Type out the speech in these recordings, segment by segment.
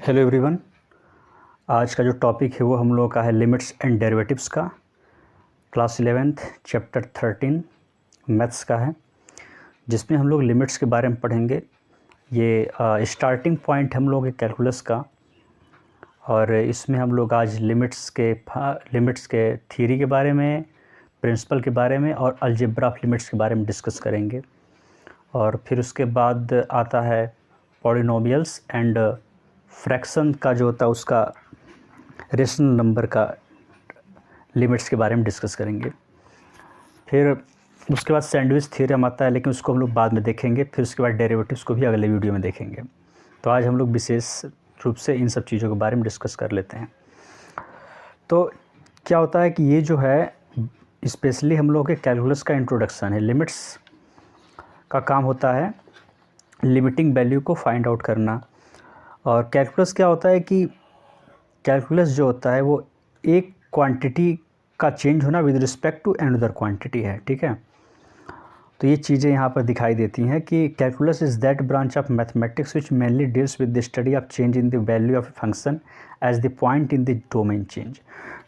Hello everyone. आज का जो टॉपिक है वो हम लोगों का है लिमिट्स एंड डेरिवेटिव्स का, क्लास 11th चैप्टर 13 मैथ्स का है, जिसमें हम लोग लिमिट्स के बारे में पढ़ेंगे। ये स्टार्टिंग पॉइंट हम लोग के कैलकुलस का, और इसमें हम लोग आज लिमिट्स के थ्योरी के बारे में, प्रिंसिपल के बारे में और अलजेब्रा ऑफ लिमिट्स के बारे में डिस्कस करेंगे। और फिर उसके बाद आता है पॉलिनोमियल्स एंड फ्रैक्शन का जो होता है उसका रेशनल नंबर का लिमिट्स के बारे में डिस्कस करेंगे। फिर उसके बाद सैंडविच थ्योरम आता है, लेकिन उसको हम लोग बाद में देखेंगे। फिर उसके बाद डेरिवेटिव्स को भी अगले वीडियो में देखेंगे। तो आज हम लोग विशेष रूप से इन सब चीज़ों के बारे में डिस्कस कर लेते हैं। तो क्या होता है कि ये जो है स्पेशली हम लोग के कैलकुलस का इंट्रोडक्शन है। लिमिट्स का काम होता है लिमिटिंग वैल्यू को फाइंड आउट करना। और कैलकुलस क्या होता है कि कैलकुलस जो होता है वो एक क्वांटिटी का चेंज होना with respect to another quantity है, ठीक है। तो ये चीज़ें यहाँ पर दिखाई देती हैं कि calculus is that branch of mathematics which mainly deals with the study of change in the value of a function as the point in the domain change.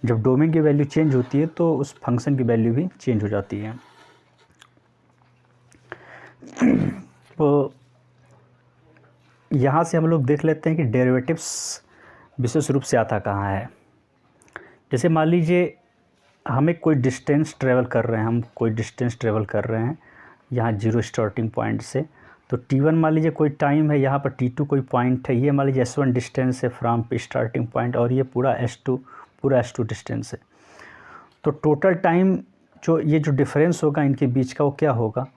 जब डोमेन की वैल्यू चेंज होती है तो उस फंक्शन की value भी change हो जाती है। तो यहाँ से हम लोग देख लेते हैं कि डेरिवेटिव्स विशेष रूप से आता कहाँ है। जैसे मान लीजिए हमें कोई डिस्टेंस ट्रेवल कर रहे हैं, यहाँ 0 स्टार्टिंग पॉइंट से। तो t1 मान लीजिए कोई टाइम है, यहाँ पर t2 कोई पॉइंट है, ये मान लीजिए s1 डिस्टेंस है फ्रॉम स्टार्टिंग पॉइंट, और ये पूरा s2 डिस्टेंस है। तो टोटल टाइम ये जो डिफरेंस होगा इनके बीच का, वो क्या होगा,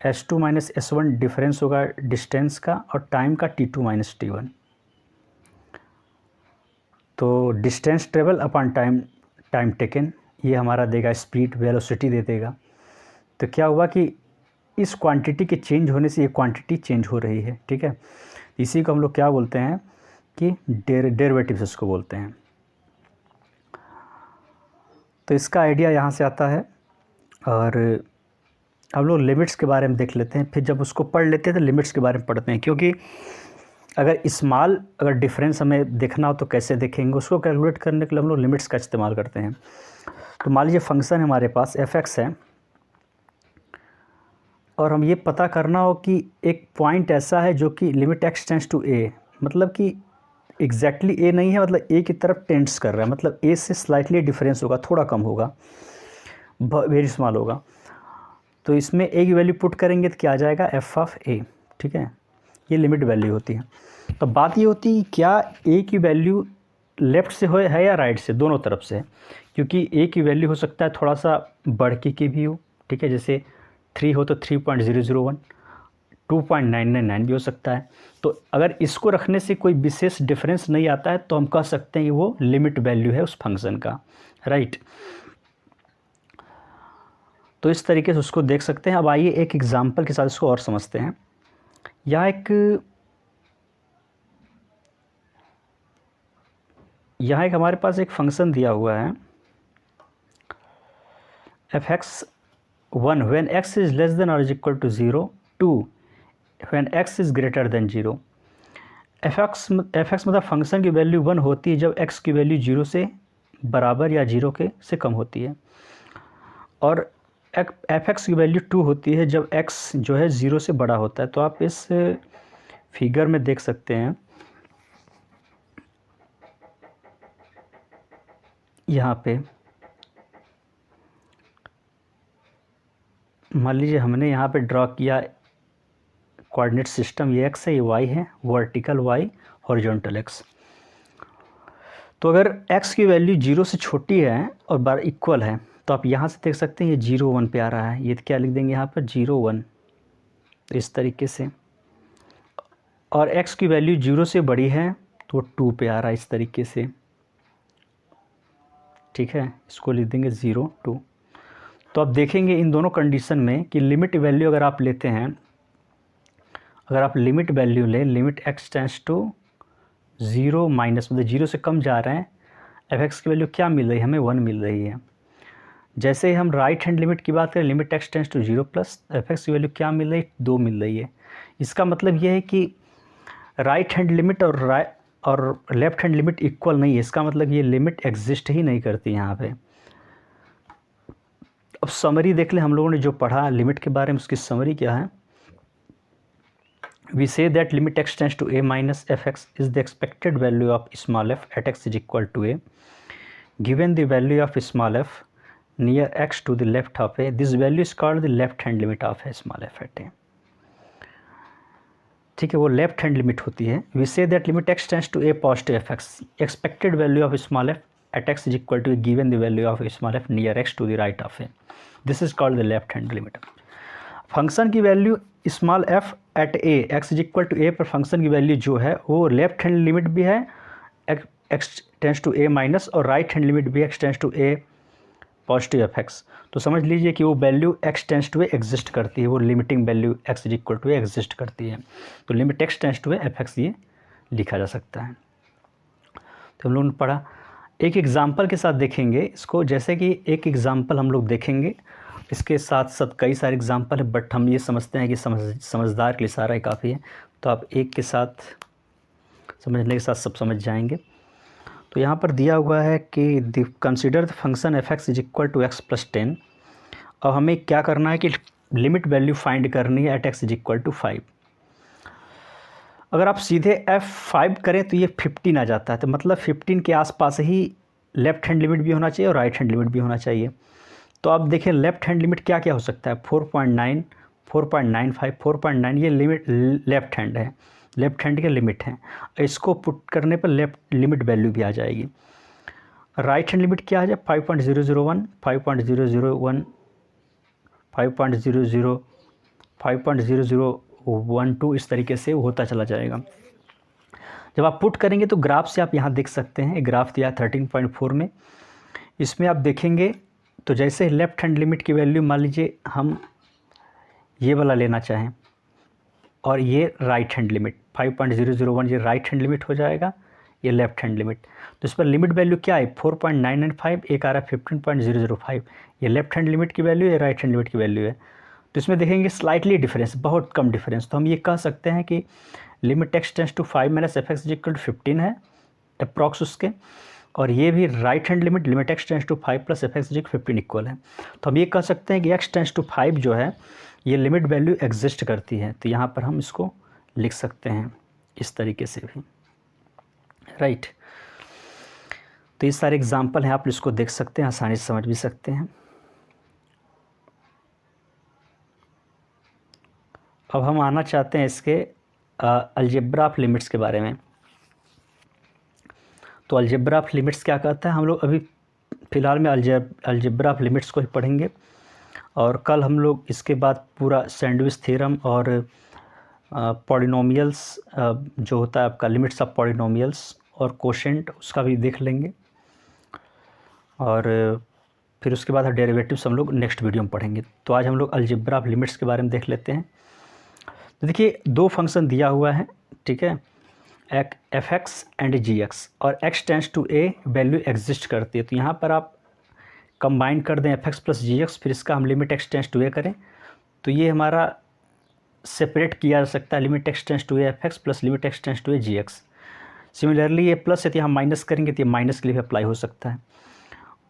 s2 माइनस s1 डिफरेंस होगा डिस्टेंस का और टाइम का, t2 माइनस t1। तो distance travel upon time taken, ये हमारा देगा स्पीड, वेलोसिटी दे देगा। तो क्या हुआ कि इस क्वांटिटी के चेंज होने से ये क्वांटिटी चेंज हो रही है, ठीक है। इसी को हम लोग क्या बोलते हैं कि डेरिवेटिव्स इसको बोलते हैं। तो इसका आइडिया यहाँ से आता है। और हम लोग लिमिट्स के बारे में देख लेते हैं। फिर जब उसको पढ़ लेते हैं तो लिमिट्स के बारे में पढ़ते हैं, क्योंकि अगर डिफरेंस हमें देखना हो तो कैसे देखेंगे, उसको कैलकुलेट करने के लिए हम लोग लिमिट्स का इस्तेमाल करते हैं। तो मान लीजिए फंक्शन हमारे पास f(x) है, और हम ये पता करना हो कि एक पॉइंट ऐसा है जो कि limit x tends to a, मतलब कि एग्जैक्टली a नहीं है, मतलब a की तरफ टेंड्स कर रहा है, मतलब a से स्लाइटली डिफरेंस होगा, थोड़ा कम होगा, वेरी स्मॉल होगा। तो इसमें a की वैल्यू पुट करेंगे तो क्या आ जाएगा, f(a), ठीक है। ये लिमिट वैल्यू होती है। तो बात ये होती है क्या a की वैल्यू लेफ़्ट से है या राइट से, दोनों तरफ से है। क्योंकि a की वैल्यू हो सकता है थोड़ा सा बढ़ के भी हो, ठीक है। जैसे 3 हो तो 3.001, 2.999 भी हो सकता है। तो अगर इसको रखने से कोई विशेष डिफरेंस नहीं आता है तो हम कह सकते हैं कि वो लिमिट वैल्यू है उस फंक्शन का, राइट। तो इस तरीके से उसको देख सकते हैं। अब आइए एक एग्जांपल के साथ इसको और समझते हैं। यहाँ एक हमारे पास एक फंक्शन दिया हुआ है f(x1) when x is less than or is equal to 0, 2 when x is greater than 0। f(x) मतलब फंक्शन की वैल्यू 1 होती है जब x की वैल्यू 0 से बराबर या 0 से कम होती है, और f(x) की वैल्यू 2 होती है जब x जो है 0 से बड़ा होता है। तो आप इस फिगर में देख सकते हैं, यहाँ पे मान लीजिए हमने यहाँ पे ड्रॉ किया कोऑर्डिनेट सिस्टम, ये x है, ये y है, वर्टिकल y, हॉरिजॉन्टल x। तो अगर x की वैल्यू 0 से छोटी है और बार इक्वल है तो आप यहाँ से देख सकते हैं ये 0 1 पे आ रहा है। ये क्या लिख देंगे यहाँ पर 0 1, तो इस तरीके से। और x की वैल्यू 0 से बड़ी है तो 2 पे आ रहा है, इस तरीके से, ठीक है। इसको लिख देंगे 0 2। तो आप देखेंगे इन दोनों कंडीशन में कि लिमिट वैल्यू अगर आप लेते हैं, अगर आप लिमिट वैल्यू लें, limit x tends to 0 minus, मतलब 0 से कम जा रहे हैं, f(x) की वैल्यू क्या मिल रही है, हमें 1 मिल रही है। जैसे ही हम राइट हैंड लिमिट की बात करें, limit x tends to 0 plus f(x) की वैल्यू क्या मिल रही है, 2 मिल रही है। इसका मतलब ये है कि राइट हैंड लिमिट और और लेफ्ट हैंड लिमिट इक्वल नहीं है, इसका मतलब ये लिमिट एग्जिस्ट ही नहीं करती यहाँ पे। अब समरी देख ले, हम लोगों ने जो पढ़ा लिमिट के बारे में उसकी समरी क्या है। We say that limit x tends to a minus fx is the expected value of small f at x is equal to a. Given the value of small f near x to the left of a, this value is called the left hand limit of a small f at a. ठीक है, वो left hand limit होती है। We say that limit x tends to a positive f x, expected value of small f at x is equal to given the value of small f near x to the right of a, this is called the left hand limit. Function की value small f at a, x is equal to a पर function की value जो है वो left hand limit भी है x tends to a minus, और right hand limit भी x tends to a positive f x. तो समझ लीजिए कि वो value x tends to a exist करती है, वो limiting value x is equal to a exist करती है। तो limit x tends to a f x ये लिखा जा सकता है। तो हम लोगों ने पढ़ा, एक एग्जाम्पल के साथ देखेंगे इसको, जैसे कि एक एग्जाम्पल हम लोग देखेंगे, इसके साथ साथ कई सारे एग्जाम्पल है, बट हम ये समझते हैं कि समझदार के लिए सारा ही काफ़ी है, तो आप एक के साथ समझने के साथ सब समझ जाएंगे। तो यहाँ पर दिया हुआ है कि consider the function f x is equal to x plus 10, और हमें क्या करना है कि लिमिट वैल्यू फाइंड करनी है at x is equal to 5। अगर आप सीधे f5 करें तो ये 15 आ जाता है, तो मतलब 15 के आसपास ही लेफ्ट हैंड लिमिट भी होना चाहिए और राइट हैंड लिमिट भी होना चाहिए। तो आप देखें लेफ्ट हैंड लिमिट क्या क्या हो सकता है, 4.9, 4.95, 4.9 ये लिमिट लेफ्ट हैंड है, लेफ्ट हैंड के लिमिट हैं। इसको पुट करने पर लेफ्ट लिमिट वैल्यू भी आ जाएगी। राइट हैंड लिमिट क्या आ जाए, 5.001, 5.001, 5.00, 5.0012, इस तरीके से होता चला जाएगा। जब आप पुट करेंगे तो ग्राफ से आप यहाँ देख सकते हैं, ग्राफ दिया 13.4 में, इसमें आप देखेंगे तो जैसे लेफ़्ट हैंड लिमिट की वैल्यू मान लीजिए हम ये वाला लेना चाहें, और ये राइट हैंड लिमिट 5.001 ये राइट हैंड लिमिट हो जाएगा, ये लेफ़्ट हैंड लिमिट। तो इस पर लिमिट वैल्यू क्या है, 4.995, एक आ रहा है 15.005, ये लेफ़्ट हैंड लिमिट की वैल्यू है, राइट हैंड लिमिट की वैल्यू है। तो इसमें देखेंगे स्लाइटली डिफरेंस, बहुत कम डिफरेंस। तो हम ये कह सकते हैं कि limit x tends to 5 minus f x is equal to 15 है अप्रॉक्स उसके, और ये भी right hand limit limit x tends to 5 plus f x is 15 equal है। तो हम ये कह सकते हैं कि एक्स टेंड्स टू 5 जो है ये लिमिट वैल्यू एग्जिस्ट करती है। तो यहाँ पर हम इसको लिख सकते हैं इस तरीके से भी, राइट। तो ये सारे एग्जाम्पल हैं, आप इसको देख सकते हैं, आसानी से समझ भी सकते हैं। अब हम आना चाहते हैं इसके अलजेब्रा ऑफ लिमिट्स के बारे में। तो अलजेब्रा ऑफ लिमिट्स क्या कहता है, हम लोग अभी फ़िलहाल में अलजेब्रा ऑफ लिमिट्स को ही पढ़ेंगे, और कल हम लोग इसके बाद पूरा सैंडविच थ्योरम और पॉलिनोमियल्स जो होता है आपका लिमिट्स ऑफ पॉलिनोमियल्स और कोशेंट उसका भी देख लेंगे, और फिर उसके बाद डेरिवेटिव्स हम लोग नेक्स्ट वीडियो में पढ़ेंगे। तो आज हम लोग अलजेब्रा ऑफ लिमिट्स के बारे में देख लेते हैं। तो देखिए दो फंक्शन दिया हुआ है, ठीक है, f x and g x, और x tends to a value exist करती है। तो यहाँ पर आप कंबाइन कर दें f x plus g x, फिर इसका हम limit x tends to a करें, तो ये हमारा सेपरेट किया जा सकता है, limit x tends to a f x plus limit x tends to a g x. Similarly ये प्लस है तो यहाँ माइनस करेंगे तो ये माइनस के लिए अप्लाई हो सकता है,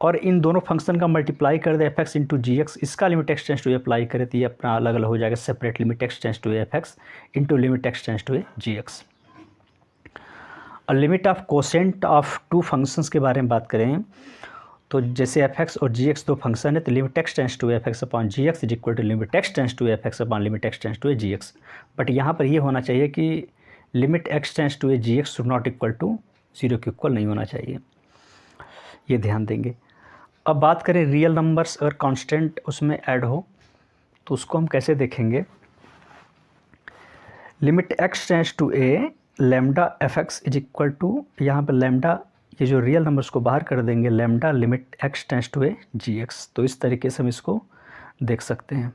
और इन दोनों फंक्शन का मल्टीप्लाई कर दे f x into g x, इसका limit x tends to a apply करें तो ये अपना अलग अलग हो जाएगा, separate limit x tends to a f x into limit x tends to a g x. और limit of quotient of two functions के बारे में बात करें तो जैसे एफ एक्स और जी एक्स दो फंक्शन है, तो limit x tends to f x upon g x is equal to limit x tends to f x upon limit x tends to a g x. But यहाँ पर ये होना चाहिए कि limit x tends to a g x should not equal to 0 के equal नहीं होना चाहिए, ये ध्यान देंगे। अब बात करें रियल नंबर्स अगर कांस्टेंट उसमें ऐड हो तो उसको हम कैसे देखेंगे, limit x tends to a lambda f x is equal to, यहाँ पर लैम्डा ये जो रियल नंबर्स को बाहर कर देंगे, lambda limit x tends to a g x. तो इस तरीके से हम इसको देख सकते हैं।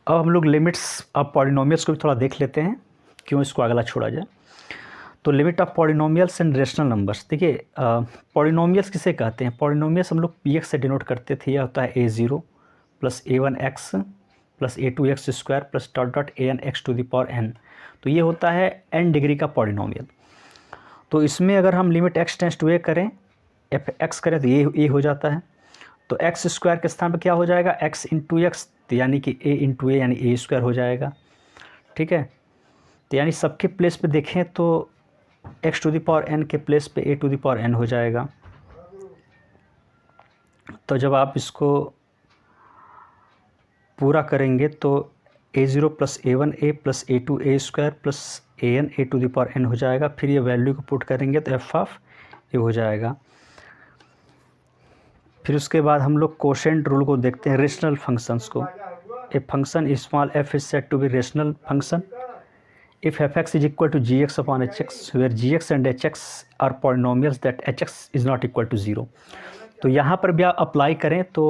अब हम लोग लिमिट्स ऑफ पॉलिनोमियल्स को भी थोड़ा देख लेते हैं, क्यों इसको अगला छोड़ा जाए। तो limit of polynomials and rational numbers, देखिए पॉलिनोमियल्स किसे कहते हैं, पॉलिनोमियल्स हम लोग पी एक्स से डिनोट करते थे, यह होता है a0 plus a1x plus a2x square plus dot dot an x to the power n। तो ये होता है n डिग्री का पॉलिनोमियल। तो इसमें अगर हम limit x tends to a करें, एफ एक्स करें तो ये हो जाता है। तो एक्स स्क्वायर के स्थान पर क्या हो जाएगा, x इंटू एक्स, तो यानी कि a इंटू ए यानी ए स्क्वायर हो जाएगा। ठीक है, तो यानी सबके प्लेस पे देखें तो x to the power n के प्लेस पे a to the power n हो जाएगा। तो जब आप इसको पूरा करेंगे तो a0 plus a1 a plus a2 a square plus an a to the power n हो जाएगा। फिर ये वैल्यू को पुट करेंगे तो f ऑफ a हो जाएगा। फिर उसके बाद हम लोग कोशेंट रूल को देखते हैं, रेशनल फंक्शंस को। A function small f is said to be rational function if fx is equal to gx upon hx where gx and hx are polynomials that hx is not equal to 0। तो यहाँ पर भी आप apply करें तो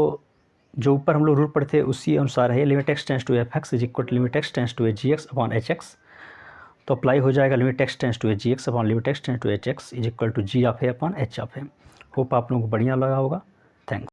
जो ऊपर हम लोग रूल पढ़े थे उसी अनुसार है, limit x tends to f x is equal to limit x tends to g x upon h x. तो अप्लाई हो जाएगा limit x tends to g x upon limit x tends to h x is equal to g of a upon h of a. Hope आप लोगों को बढ़िया लगा होगा। Thanks.